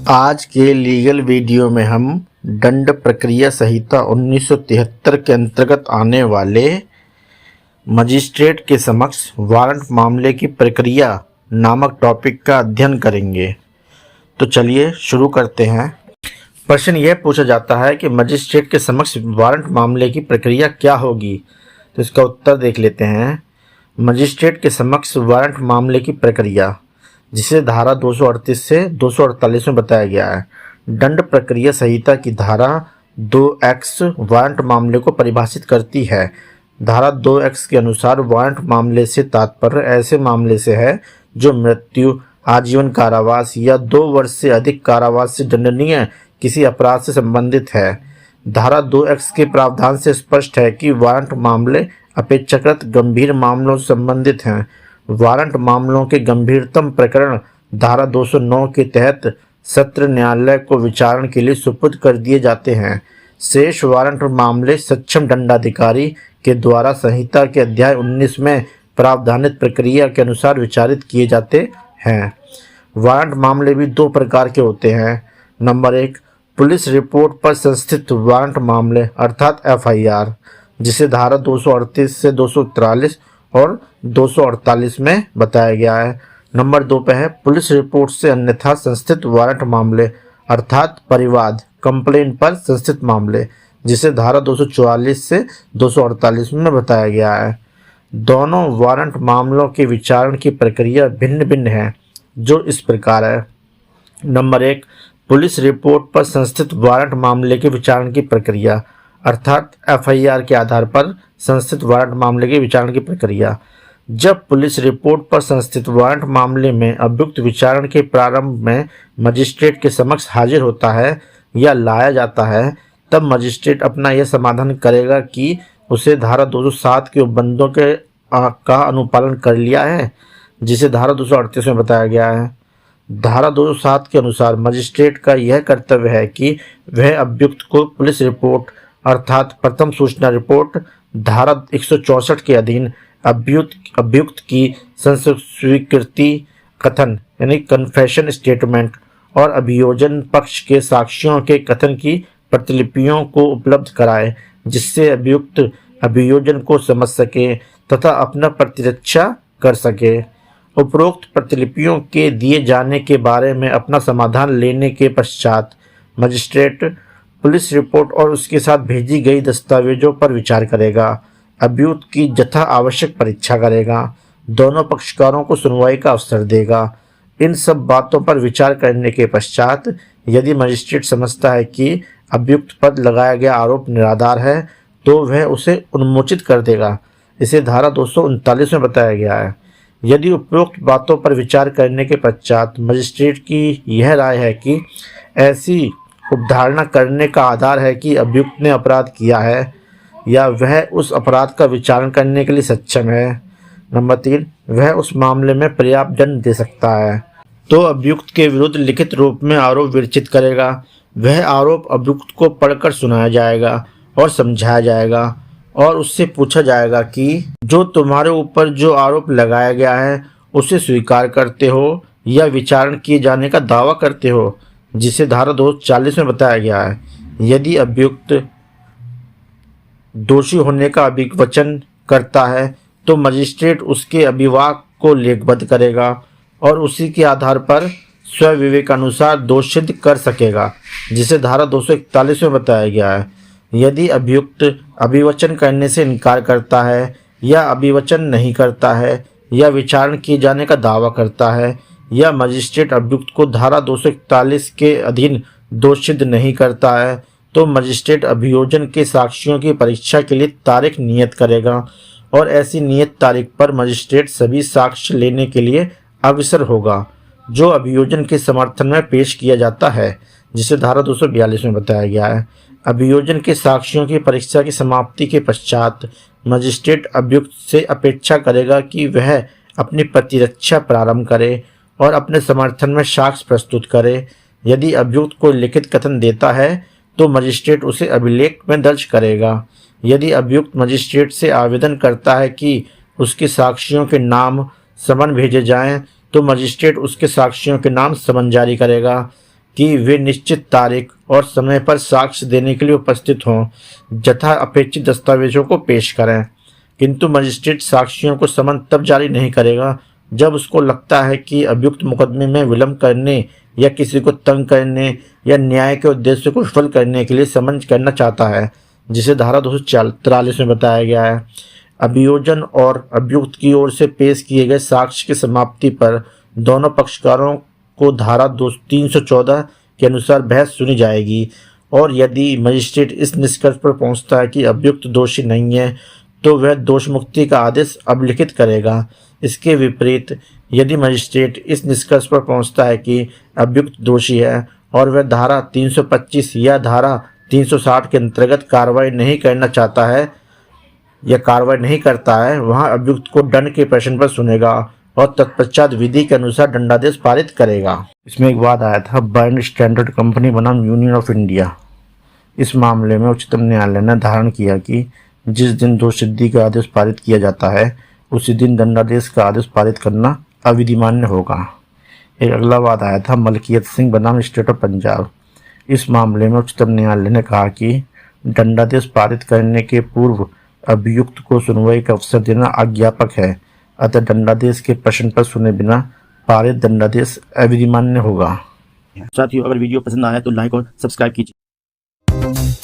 आज के legal video में हम दंड प्रक्रिया संहिता 1973 के अंतर्गत आने वाले मजिस्ट्रेट के समक्ष वारंट मामले की प्रक्रिया नामक टॉपिक का अध्ययन करेंगे। तो चलिए शुरू करते हैं। प्रश्न यह पूछा जाता है कि मजिस्ट्रेट के समक्ष वारंट मामले की प्रक्रिया क्या होगी। तो इसका उत्तर देख लेते हैं। मजिस्ट्रेट के समक्ष वारंट मामले की प्रक्रिया, जिसे धारा 238 से 248 में बताया गया है। दंड प्रक्रिया संहिता की धारा 2X वारंट मामले को परिभाषित करती है। धारा 2X के अनुसार वारंट मामले से तात्पर्य ऐसे मामले से है जो मृत्यु, आजीवन कारावास या 2 वर्ष से अधिक कारावास से दंडनीय किसी अपराध से संबंधित है। धारा 2X के प्रावधान से स्पष्ट है कि वारंट मामले अपेक्षाकृत गंभीर मामलों से संबंधित हैं। वारंट मामलों के गंभीरतम प्रकरण धारा 209 के तहत सत्र न्यायालय को विचारण के लिए सुपुर्द कर दिए जाते हैं। शेष वारंट मामले सक्षम दंडाधिकारी के द्वारा संहिता के अध्याय 19 में प्रावधानित प्रक्रिया के अनुसार विचारित किए जाते हैं। वारंट मामले भी 2 प्रकार के होते हैं। नंबर 1, पुलिस रिपोर्ट पर संस्थित वारंट मामले अर्थात FIR, जिसे धारा 238 से 243 और 248 में बताया गया है। नंबर 2 पे है पुलिस रिपोर्ट से अन्यथा संस्थित वारंट मामले अर्थात परिवाद, कंप्लेंट पर संस्थित मामले, जिसे धारा 244 से 248 में बताया गया है। दोनों वारंट मामलों के विचारण की प्रक्रिया भिन्न भिन्न है, जो इस प्रकार है। नंबर 1, पुलिस रिपोर्ट पर संस्थित वारंट मामले के विचारण की प्रक्रिया अर्थात FIR के आधार पर संस्थित वारंट मामले के विचारण की प्रक्रिया। जब पुलिस रिपोर्ट पर संस्थित वारंट मामले में अभियुक्त विचारण के प्रारंभ में मजिस्ट्रेट के समक्ष हाजिर होता है या लाया जाता है, तब मजिस्ट्रेट अपना यह समाधान करेगा कि उसे धारा 207 के उपबंधों का अनुपालन कर लिया है, जिसे धारा 238 में बताया गया है। धारा 207 के अनुसार मजिस्ट्रेट का यह कर्तव्य है कि वह अभियुक्त को पुलिस रिपोर्ट अर्थात प्रथम सूचना रिपोर्ट धारा 164 के अधीन अभियुक्त की स्वीकृति कथन यानी कन्फेशन स्टेटमेंट और अभियोजन पक्ष के साक्ष्यों के कथन की प्रतिलिपियों को उपलब्ध कराए, जिससे अभियुक्त अभियोजन को समझ सके तथा अपना प्रतिरक्षा कर सके। उपरोक्त प्रतिलिपियों के दिए जाने के बारे में अपना समाधान लेने के पश्चात मजिस्ट्रेट पुलिस रिपोर्ट और उसके साथ भेजी गई दस्तावेजों पर विचार करेगा, अभियुक्त की यथा आवश्यक परीक्षा करेगा, दोनों पक्षकारों को सुनवाई का अवसर देगा। इन सब बातों पर विचार करने के पश्चात यदि मजिस्ट्रेट समझता है कि अभियुक्त पर लगाया गया आरोप निराधार है, तो वह उसे उन्मोचित कर देगा। इसे धारा 239 में बताया गया है। यदि उपरोक्त बातों पर विचार करने के पश्चात मजिस्ट्रेट की यह राय है कि ऐसी उपधारणा करने का आधार है कि अभियुक्त ने अपराध किया है या वह उस अपराध का विचारण करने के लिए सक्षम है। नंबर 3, वह उस मामले में पर्याप्त दंड दे सकता है, तो अभियुक्त के विरुद्ध लिखित रूप में आरोप विरचित करेगा। वह आरोप अभियुक्त को पढ़कर सुनाया जाएगा और समझाया जाएगा और उससे पूछा जाएगा कि जो तुम्हारे ऊपर जो आरोप लगाया गया है उसे स्वीकार करते हो या विचारण किए जाने का दावा करते हो, जिसे धारा 240 में बताया गया है। यदि अभियुक्त दोषी होने का अभिवचन करता है तो मजिस्ट्रेट उसके अभिवाद को लेखबद्ध करेगा और उसी के आधार पर स्वविवेकानुसार दोष सिद्ध कर सकेगा, जिसे धारा 241 में बताया गया है। यदि अभियुक्त अभिवचन करने से इनकार करता है या अभिवचन नहीं करता है या विचारण किए जाने का दावा करता है या मजिस्ट्रेट अभियुक्त को धारा 241 के अधीन दोष सिद्ध नहीं करता है, तो मजिस्ट्रेट अभियोजन के साक्ष्यों की परीक्षा के लिए तारीख नियत करेगा और ऐसी नियत तारीख पर मजिस्ट्रेट सभी साक्ष्य लेने के लिए अग्रसर होगा जो अभियोजन के समर्थन में पेश किया जाता है, जिसे धारा 242 में बताया गया है। अभियोजन के साक्ष्यों की परीक्षा की समाप्ति के पश्चात मजिस्ट्रेट अभियुक्त से अपेक्षा करेगा कि वह अपनी प्रतिरक्षा प्रारंभ करे और अपने समर्थन में साक्ष्य प्रस्तुत करे। यदि अभियुक्त कोई लिखित कथन देता है तो मजिस्ट्रेट उसे अभिलेख में दर्ज करेगा। यदि अभियुक्त मजिस्ट्रेट से आवेदन करता है कि उसके साक्षियों के नाम समन भेजे जाएं, तो मजिस्ट्रेट उसके साक्षियों के नाम समन जारी करेगा कि वे निश्चित तारीख और समय पर साक्ष्य देने के लिए उपस्थित हों, जथा अपेक्षित दस्तावेजों को पेश करें। किंतु मजिस्ट्रेट साक्षियों को समन तब जारी नहीं करेगा जब उसको लगता है कि अभियुक्त मुकदमे में विलंब करने या किसी को तंग करने या न्याय के उद्देश्य को विफल करने के लिए समन करना चाहता है, जिसे धारा 243 में बताया गया है। अभियोजन और अभियुक्त की ओर से पेश किए गए साक्ष्य की समाप्ति पर दोनों पक्षकारों को धारा 314 के अनुसार बहस सुनी जाएगी, और यदि मजिस्ट्रेट इस निष्कर्ष पर पहुंचता है कि अभियुक्त दोषी नहीं है तो वह दोष मुक्ति का आदेश अभिलिखित करेगा। इसके विपरीत यदि मजिस्ट्रेट इस निष्कर्ष पर पहुंचता है कि अभियुक्त दोषी है और वह धारा 325 या धारा 360 के अंतर्गत कार्रवाई नहीं करना चाहता है या कार्रवाई नहीं करता है, वहां अभियुक्त को दंड के प्रश्न पर सुनेगा और तत्पश्चात विधि के अनुसार दंडादेश पारित करेगा। इसमें एक वाद आया था बर्न स्टैंडर्ड कंपनी बनाम यूनियन ऑफ इंडिया। इस मामले में उच्चतम न्यायालय ने धारण किया कि जिस दिन दोष सिद्धि का आदेश पारित किया जाता है उसी दिन दंडादेश का आदेश पारित करना अविधिमान्य होगा। एक अगला वाद आया था मलकियत सिंह बनाम स्टेट ऑफ पंजाब। इस मामले में उच्चतम न्यायालय ने कहा कि दंडादेश पारित करने के पूर्व अभियुक्त को सुनवाई का अवसर देना आज्ञापक है, अतः दंडादेश के प्रश्न पर सुने बिना पारित दंडादेश अविधिमान्य होगा। साथियों, अगर वीडियो पसंद आया तो लाइक और सब्सक्राइब कीजिए।